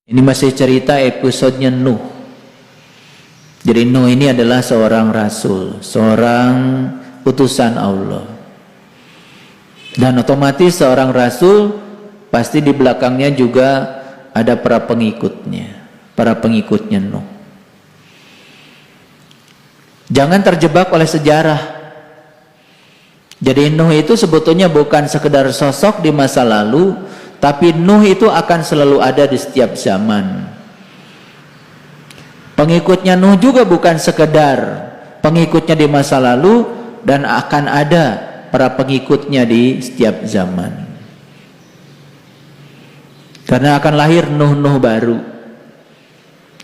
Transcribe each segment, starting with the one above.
Ini masih cerita episodenya Nuh. Jadi Nuh ini adalah seorang rasul, seorang utusan Allah. Dan otomatis seorang rasul pasti di belakangnya juga ada para pengikutnya Nuh. Jangan terjebak oleh sejarah. Jadi Nuh itu sebetulnya bukan sekedar sosok di masa lalu, tapi Nuh itu akan selalu ada di setiap zaman. Pengikutnya Nuh juga bukan sekedar pengikutnya di masa lalu, dan akan ada para pengikutnya di setiap zaman. Karena akan lahir Nuh-Nuh baru.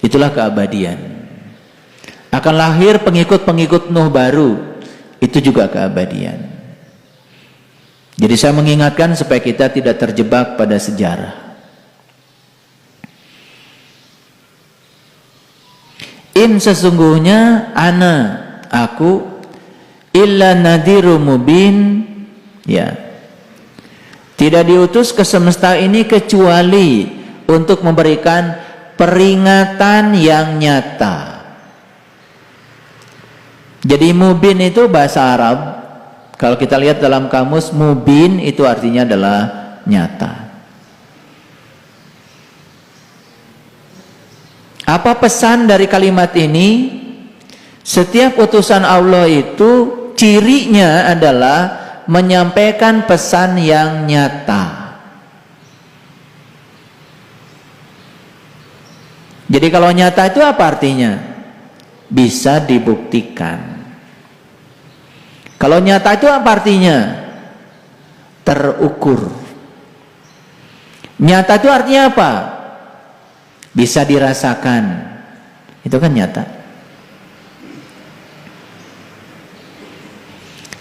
Itulah keabadian. Akan lahir pengikut-pengikut Nuh baru. Itu juga keabadian. Jadi saya mengingatkan supaya kita tidak terjebak pada sejarah. Sesungguhnya aku illa nadhiru mubin, ya, tidak diutus ke semesta ini kecuali untuk memberikan peringatan yang nyata. Jadi mubin itu bahasa Arab. Kalau kita lihat dalam kamus, mubin itu artinya adalah nyata. Apa pesan dari kalimat ini? Setiap utusan Allah itu cirinya adalah menyampaikan pesan yang nyata. Jadi kalau nyata itu apa artinya? Bisa dibuktikan. Kalau nyata itu apa artinya? Terukur. Nyata itu artinya apa? Bisa dirasakan. Itu kan nyata.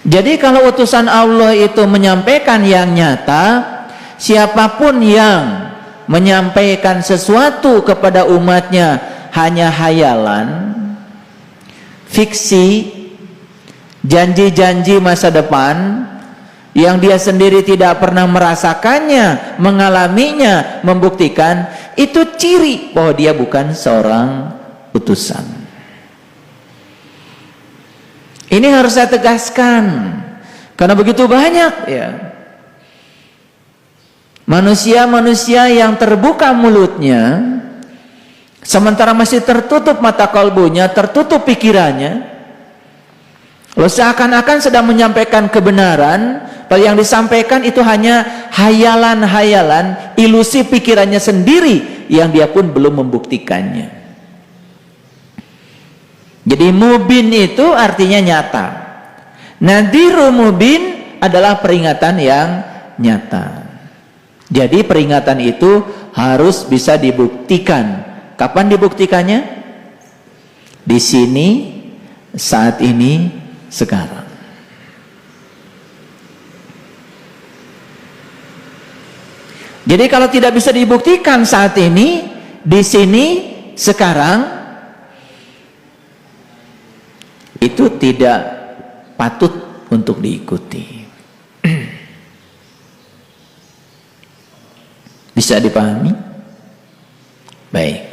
Jadi kalau utusan Allah itu menyampaikan yang nyata, siapapun yang menyampaikan sesuatu kepada umatnya hanya hayalan, fiksi, janji-janji masa depan yang dia sendiri tidak pernah merasakannya, mengalaminya, membuktikan, itu ciri bahwa dia bukan seorang utusan. Ini harus saya tegaskan, karena begitu banyak ya manusia-manusia yang terbuka mulutnya sementara masih tertutup mata kalbunya, tertutup pikirannya. Lalu seakan-akan sedang menyampaikan kebenaran, padahal yang disampaikan itu hanya hayalan-hayalan, ilusi pikirannya sendiri yang dia pun belum membuktikannya. Jadi mubin itu artinya nyata. Nadhiru mubin adalah peringatan yang nyata. Jadi peringatan itu harus bisa dibuktikan. Kapan dibuktikannya? Di sini, saat ini, sekarang. Jadi kalau tidak bisa dibuktikan saat ini, di sini, sekarang, itu tidak patut untuk diikuti. Bisa dipahami? Baik.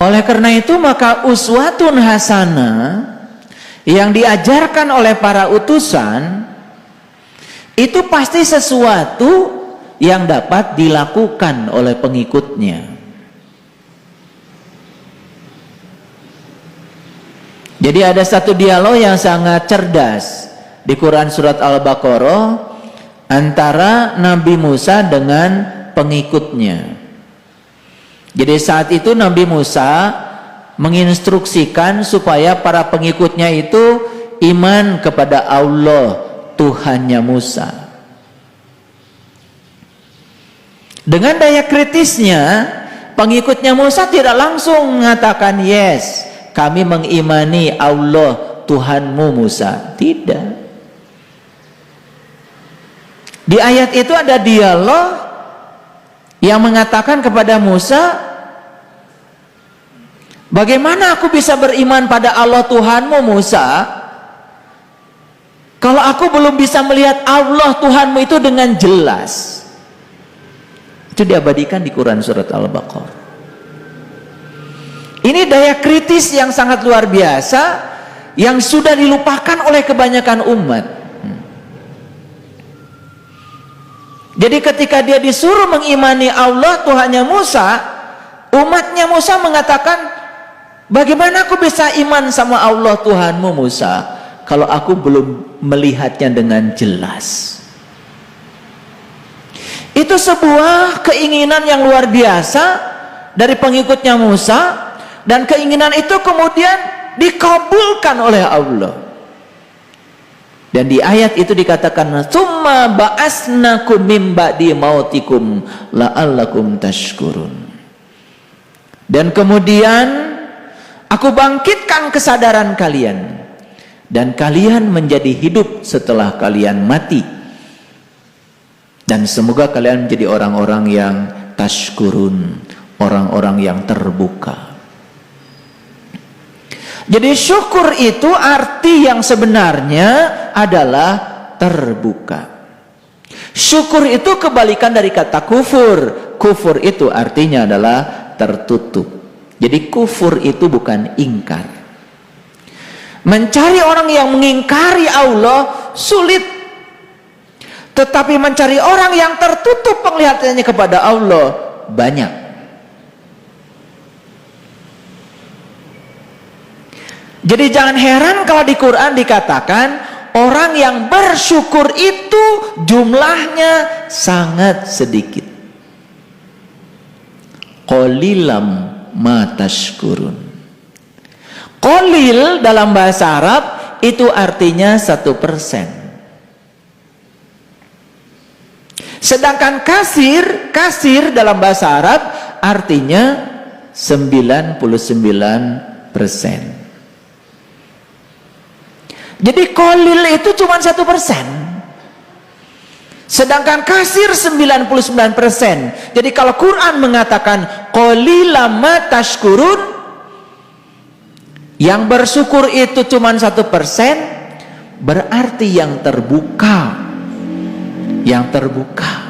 Oleh karena itu maka uswatun hasanah yang diajarkan oleh para utusan itu pasti sesuatu yang dapat dilakukan oleh pengikutnya. Jadi ada satu dialog yang sangat cerdas di Quran surat Al-Baqarah antara Nabi Musa dengan pengikutnya. Jadi saat itu Nabi Musa menginstruksikan supaya para pengikutnya itu iman kepada Allah, Tuhannya Musa. Dengan daya kritisnya, pengikutnya Musa tidak langsung mengatakan yes, kami mengimani Allah, Tuhanmu Musa. Tidak. Di ayat itu ada dialog yang mengatakan kepada Musa, Bagaimana aku bisa beriman pada Allah Tuhanmu Musa, kalau aku belum bisa melihat Allah Tuhanmu itu dengan jelas? Itu diabadikan di Quran surat Al-Baqarah. Ini daya kritis yang sangat luar biasa, yang sudah dilupakan oleh kebanyakan umat. Jadi ketika dia disuruh mengimani Allah Tuhannya Musa, umatnya Musa mengatakan, bagaimana aku bisa iman sama Allah Tuhanmu Musa kalau aku belum melihatnya dengan jelas? Itu sebuah keinginan yang luar biasa dari pengikutnya Musa, dan keinginan itu kemudian dikabulkan oleh Allah. Dan di ayat itu dikatakan, "Tsumma ba'asnakum mim ba'di mautikum la'allakum tashkurun." Dan kemudian aku bangkitkan kesadaran kalian, dan kalian menjadi hidup setelah kalian mati, dan semoga kalian menjadi orang-orang yang tashkurun, orang-orang yang terbuka. Jadi syukur itu arti yang sebenarnya adalah terbuka. Syukur itu kebalikan dari kata kufur. Kufur itu artinya adalah tertutup. Jadi kufur itu bukan ingkar. Mencari orang yang mengingkari Allah sulit. Tetapi mencari orang yang tertutup penglihatannya kepada Allah banyak. Jadi jangan heran kalau di Quran dikatakan orang yang bersyukur itu jumlahnya sangat sedikit. Qalilam ma tashkurun. Qalil dalam bahasa Arab itu artinya 1%. Sedangkan kasir dalam bahasa Arab artinya 99%. Jadi qalil itu cuma 1%. Sedangkan kasir 99%. Jadi kalau Quran mengatakan qalilam ma tashkurun, yang bersyukur itu cuma 1%, berarti yang terbuka. Yang terbuka.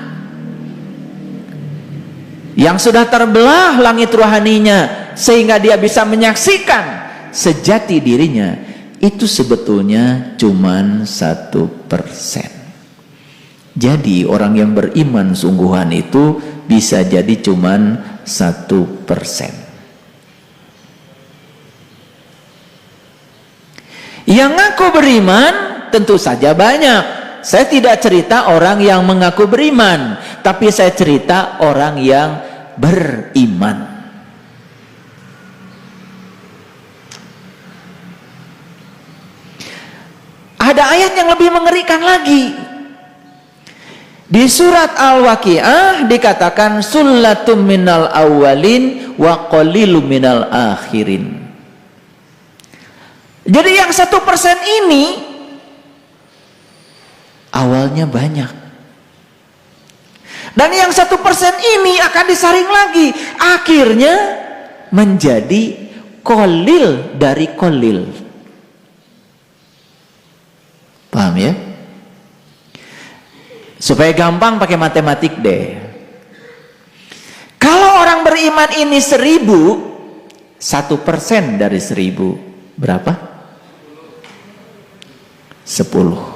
Yang sudah terbelah langit rohaninya sehingga dia bisa menyaksikan sejati dirinya, itu sebetulnya cuman 1%. Jadi orang yang beriman sungguhan itu bisa jadi cuman 1%. Yang ngaku beriman tentu saja banyak. Saya tidak cerita orang yang mengaku beriman, tapi saya cerita orang yang beriman. Ada ayat yang lebih mengerikan lagi. Di surat Al-Waqiah dikatakan sullatum minal awwalin wa qalilum minal akhirin. Jadi yang 1% ini awalnya banyak. Dan yang 1% ini akan disaring lagi. Akhirnya menjadi qalil dari qalil. Paham ya? Supaya gampang pakai matematik deh. Kalau orang beriman ini 1000, 1% dari 1000 berapa? 10.